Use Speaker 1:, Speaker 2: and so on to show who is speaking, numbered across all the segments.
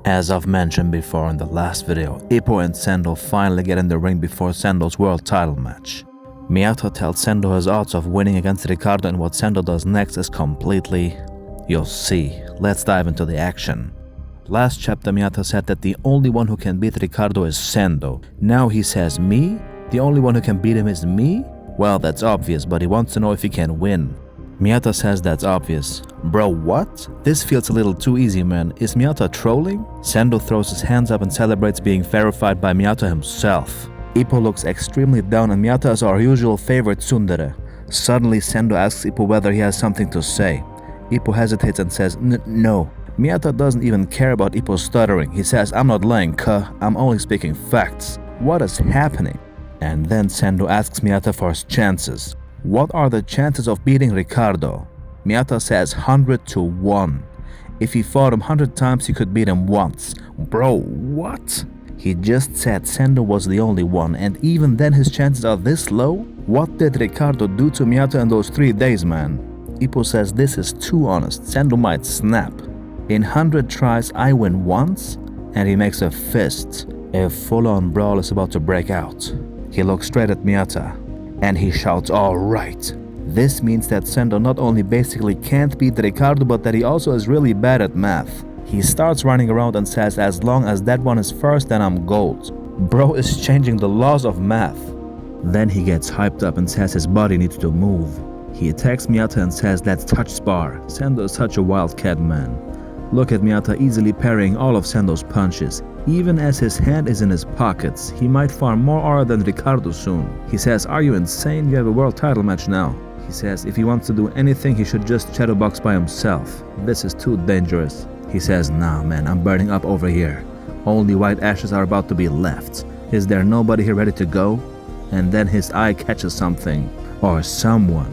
Speaker 1: As I've mentioned before in the last video, Ippo and Sendo finally get in the ring before Sendo's world title match. Miyata tells Sendo his odds of winning against Ricardo, and what Sendo does next is completely... you'll see. Let's dive into the action. Last chapter Miyata said that the only one who can beat Ricardo is Sendo. Now he says me? The only one who can beat him is me? Well, that's obvious, but he wants to know if he can win. Miyata says that's obvious. Bro, what? This feels a little too easy, man. Is Miyata trolling? Sendo throws his hands up and celebrates being verified by Miyata himself. Ippo looks extremely down and Miyata is our usual favorite tsundere. Suddenly Sendo asks Ippo whether he has something to say. Ippo hesitates and says no. Miyata doesn't even care about Ippo stuttering. He says, I'm not lying, I'm only speaking facts. What is happening? And then Sendo asks Miyata for his chances. What are the chances of beating Ricardo? Miyata says 100 to 1. If he fought him 100 times, he could beat him once. Bro, what? He just said Sendo was the only one, and even then his chances are this low? What did Ricardo do to Miyata in those 3 days, man? Ippo says this is too honest. Sendo might snap. In 100 tries, I win once? And he makes a fist. A full-on brawl is about to break out. He looks straight at Miyata. And he shouts, all right. This means that Sendo not only basically can't beat Ricardo, but that he also is really bad at math. He starts running around and says, as long as that one is first, then I'm gold. Bro is changing the laws of math. Then he gets hyped up and says his body needs to move. He attacks Miyata and says, let's touch spar. Sendo is such a wildcat, man. Look at Miyata easily parrying all of Sendo's punches. Even as his hand is in his pockets, he might farm more aura than Ricardo soon. He says, are you insane? You have a world title match now. He says if he wants to do anything, he should just shadowbox by himself. This is too dangerous. He says, nah man, I'm burning up over here. Only white ashes are about to be left. Is there nobody here ready to go? And then his eye catches something. Or someone.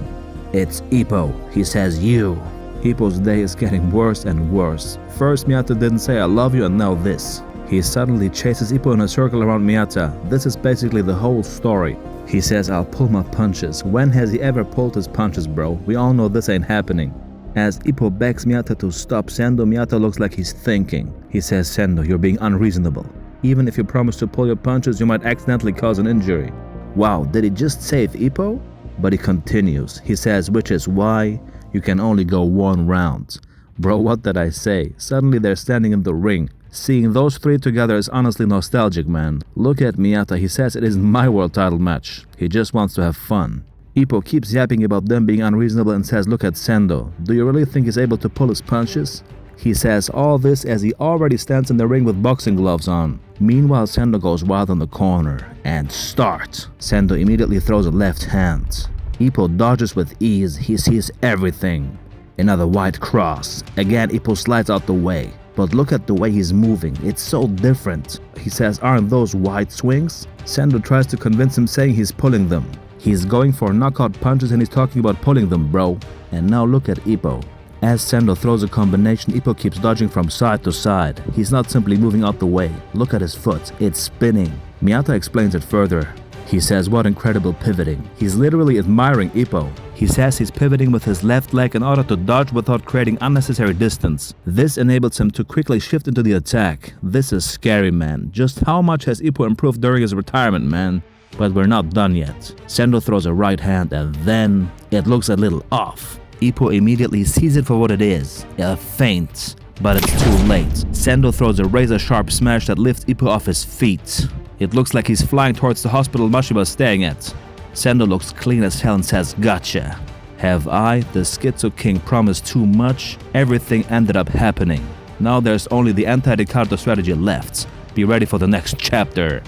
Speaker 1: It's Ippo. He says, you. Ippo's day is getting worse and worse. First Miyata didn't say I love you, and now this. He suddenly chases Ippo in a circle around Miyata. This is basically the whole story. He says, I'll pull my punches. When has he ever pulled his punches, bro? We all know this ain't happening. As Ippo begs Miyata to stop Sendo, Miyata looks like he's thinking. He says, Sendo, you're being unreasonable. Even if you promise to pull your punches, you might accidentally cause an injury. Wow, did he just save Ippo? But he continues. He says, which is why you can only go 1 round. Bro, what did I say? Suddenly they're standing in the ring. Seeing those 3 together is honestly nostalgic, man. Look at Miyata, he says it isn't my world title match. He just wants to have fun. Ippo keeps yapping about them being unreasonable and says, look at Sendo. Do you really think he's able to pull his punches? He says all this as he already stands in the ring with boxing gloves on. Meanwhile, Sendo goes wild on the corner. And start. Sendo immediately throws a left hand. Ippo dodges with ease. He sees everything. Another white cross. Again, Ippo slides out the way. But look at the way he's moving. It's so different. He says, aren't those wide swings? Sendo tries to convince him, saying he's pulling them. He's going for knockout punches and he's talking about pulling them, bro. And now look at Ippo. As Sendo throws a combination, Ippo keeps dodging from side to side. He's not simply moving out the way. Look at his foot. It's spinning. Miyata explains it further. He says, what incredible pivoting. He's literally admiring Ippo. He says he's pivoting with his left leg in order to dodge without creating unnecessary distance. This enables him to quickly shift into the attack. This is scary, man. Just how much has Ippo improved during his retirement, man? But we're not done yet. Sendo throws a right hand and then it looks a little off. Ippo immediately sees it for what it is, a feint. But it's too late. Sendo throws a razor-sharp smash that lifts Ippo off his feet. It looks like he's flying towards the hospital Mashiba's staying at. Sendo looks clean as hell and says, gotcha. Have I, the Schizo King, promised too much? Everything ended up happening. Now there's only the anti-Ricardo strategy left. Be ready for the next chapter.